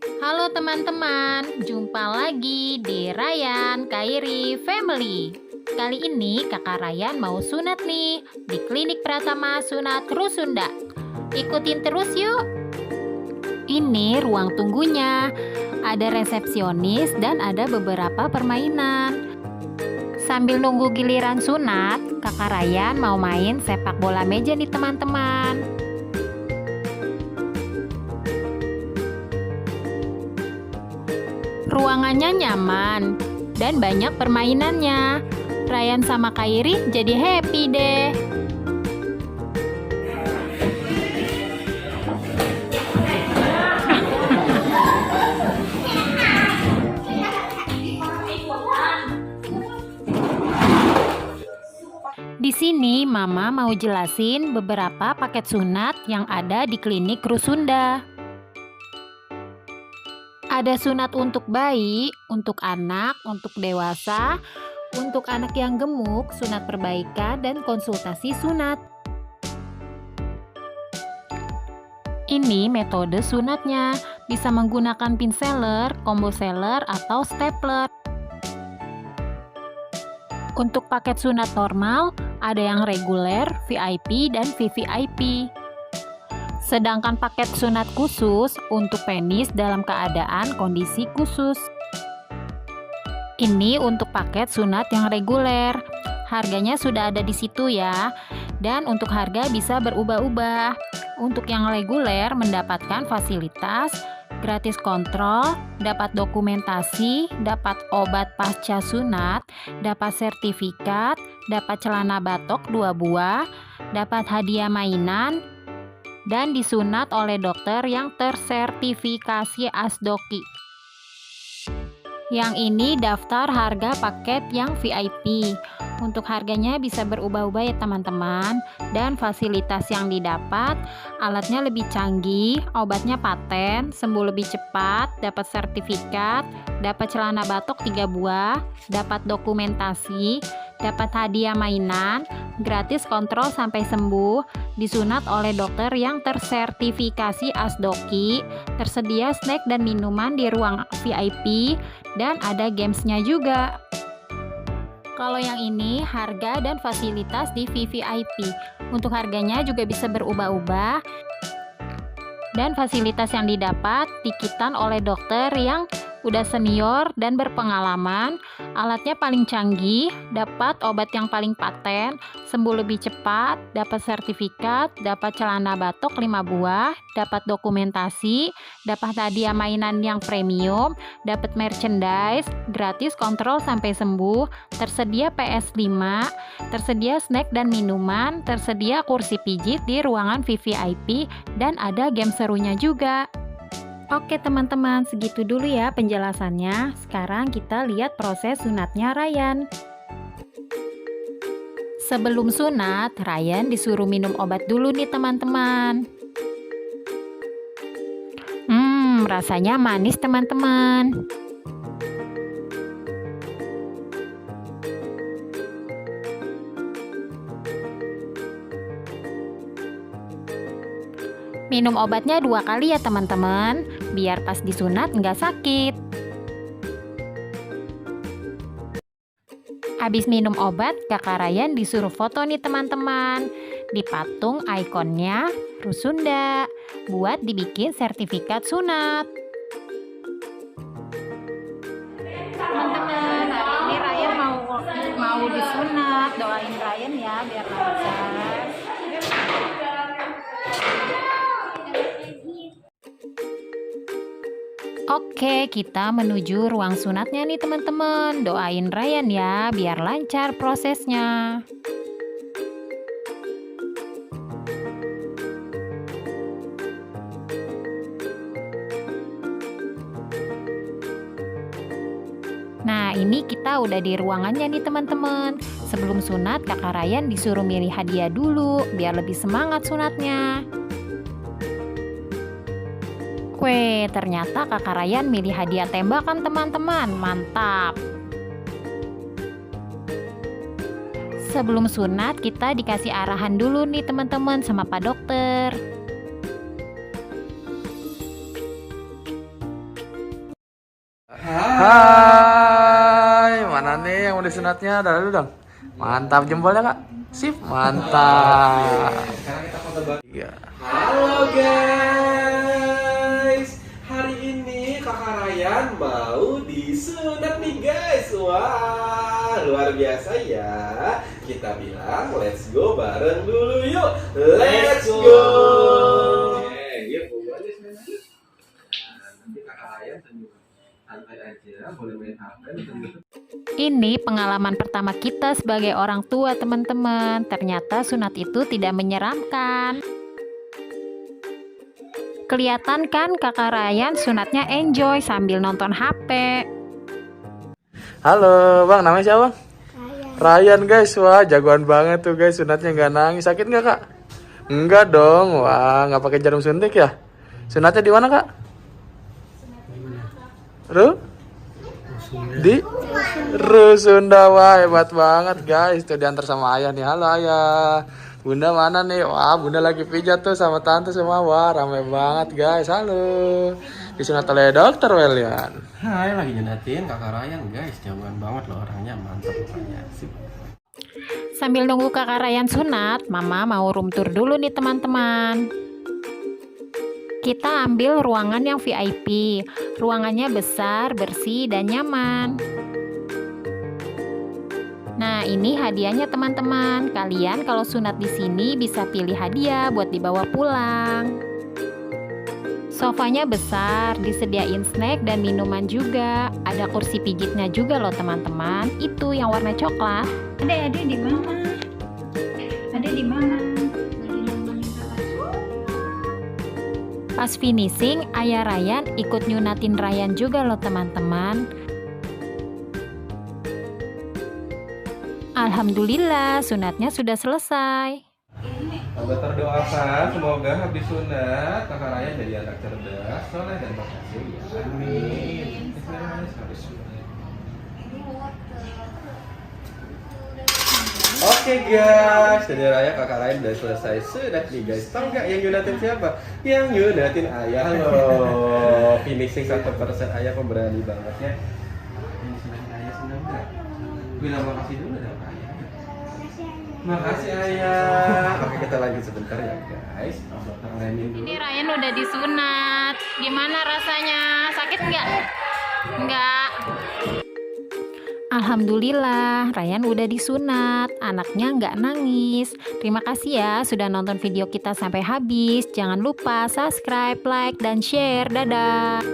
Halo teman-teman, jumpa lagi di Ryan Kairi Family. Kali ini kakak Ryan mau sunat nih di Klinik Pratama Sunat Rusunda. Ikutin terus yuk. Ini ruang tunggunya. Ada resepsionis dan ada beberapa permainan. Sambil nunggu giliran sunat, kakak Ryan mau main sepak bola meja nih teman-teman. Ruangannya nyaman dan banyak permainannya. Ryan sama Kairi jadi happy deh. Di sini Mama mau jelasin beberapa paket sunat yang ada di Klinik Rusunda. Ada sunat untuk bayi, untuk anak, untuk dewasa, untuk anak yang gemuk, sunat perbaikan, dan konsultasi sunat. Ini metode sunatnya, bisa menggunakan pin seller, combo seller, atau stapler. Untuk paket sunat normal, ada yang reguler, VIP, dan VVIP. Sedangkan paket sunat khusus untuk penis dalam keadaan kondisi khusus. Ini untuk paket sunat yang reguler. Harganya sudah ada di situ ya. Dan untuk harga bisa berubah-ubah. Untuk yang reguler mendapatkan fasilitas gratis kontrol, dapat dokumentasi, dapat obat pasca sunat, dapat sertifikat, dapat celana batok 2 buah, dapat hadiah mainan, dan disunat oleh dokter yang tersertifikasi ASDOQI. Yang ini daftar harga paket yang VIP. Untuk harganya bisa berubah-ubah ya teman-teman. Dan fasilitas yang didapat, alatnya lebih canggih, obatnya paten, sembuh lebih cepat, dapat sertifikat, dapat celana batok 3 buah, dapat dokumentasi, dapat hadiah mainan, gratis kontrol sampai sembuh, disunat oleh dokter yang tersertifikasi ASDOQI, tersedia snack dan minuman di ruang VIP, dan ada gamesnya juga. Kalau yang ini harga dan fasilitas di VVIP. Untuk harganya juga bisa berubah-ubah. Dan fasilitas yang didapat dikitan oleh dokter yang udah senior dan berpengalaman, alatnya paling canggih, dapat obat yang paling paten, sembuh lebih cepat, dapat sertifikat, dapat celana batok 5 buah, dapat dokumentasi, dapat hadiah mainan yang premium, dapat merchandise, gratis kontrol sampai sembuh, tersedia PS5, tersedia snack dan minuman, tersedia kursi pijit di ruangan VVIP, dan ada game serunya juga. Oke teman-teman, segitu dulu ya penjelasannya. Sekarang kita lihat proses sunatnya Ryan. Sebelum sunat, Ryan disuruh minum obat dulu nih teman-teman. Rasanya manis teman-teman. Minum obatnya 2 kali ya teman-teman, biar pas disunat nggak sakit. Habis minum obat, kakak Ryan disuruh foto nih teman-teman. Dipatung ikonnya Rusunda, buat dibikin sertifikat sunat. Teman-teman, hari ini Ryan mau disunat, doain Ryan ya biar lancar. Oke, kita menuju ruang sunatnya nih teman-teman. Doain Ryan ya, biar lancar prosesnya. Nah, ini kita udah di ruangannya nih teman-teman. Sebelum sunat, kakak Ryan disuruh milih hadiah dulu, biar lebih semangat sunatnya. Weh, ternyata kakak Ryan milih hadiah tembakan teman-teman, mantap. Sebelum sunat kita dikasih arahan dulu nih teman-teman sama Pak Dokter. Hai, mana nih yang udah sunatnya? Dah dulu dong. Mantap jempolnya kak. Sip, mantap. Sekarang kita foto bareng. Iya. Halo guys, hari ini kakak Ryan mau disunat nih guys. Wah, luar biasa ya. Kita bilang let's go bareng dulu yuk. Let's go. Yuk, aja sebenarnya. Nanti kakak Ryan santai aja, boleh main HP. Ini pengalaman pertama kita sebagai orang tua, teman-teman. Ternyata sunat itu tidak menyeramkan. Kelihatan kan kakak Ryan sunatnya enjoy sambil nonton HP. Halo, bang, namanya siapa? Ryan guys, wah jagoan banget tuh guys, sunatnya nggak nangis. Sakit nggak kak? Enggak dong, wah nggak pakai jarum suntik ya? Sunatnya di mana kak? Di Rusunda. Wah hebat banget guys, tuh diantar sama ayah nih. Halo ayah, bunda mana nih? Wah bunda lagi pijat tuh sama tante semua. Wah rame banget guys. Halo, disunat oleh dokter Welian. Hai, lagi nyedatin kakak Ryan guys, jagoan banget loh orangnya, mantap pokoknya. Sip. Sambil nunggu kakak Ryan sunat, mama mau room tour dulu nih teman-teman. Kita ambil ruangan yang VIP. Ruangannya besar, bersih, dan nyaman. Nah, ini hadiahnya teman-teman. Kalian kalau sunat di sini bisa pilih hadiah buat dibawa pulang. Sofanya besar, disediain snack dan minuman juga. Ada kursi pijitnya juga loh teman-teman. Itu yang warna coklat. Adek di mana? Adek di mana? Pas finishing, ayah Ryan ikut nyunatin Ryan juga loh teman-teman. Alhamdulillah, sunatnya sudah selesai. Tante terdoakan semoga habis sunat kakak Ryan jadi anak cerdas, soleh dan berhasil ya. Amin. Oke guys, jadi Raya kakak Ryan udah selesai sunat nih guys. Tahu nggak yang nyunatin siapa? Yang nyunatin ayah loh. Finishing 1% ayah pemberani banget ya. Yang sunatin ayah senang nggak? Bilang makasih dulu dong ayah. Makasih ayah. Oke kita lanjut sebentar ya guys. Dokter Ryan dulu. Ini Ryan udah disunat. Gimana rasanya? Sakit nggak? Nggak. Alhamdulillah, Ryan udah disunat. Anaknya nggak nangis. Terima kasih ya sudah nonton video kita sampai habis. Jangan lupa subscribe, like, dan share. Dadah.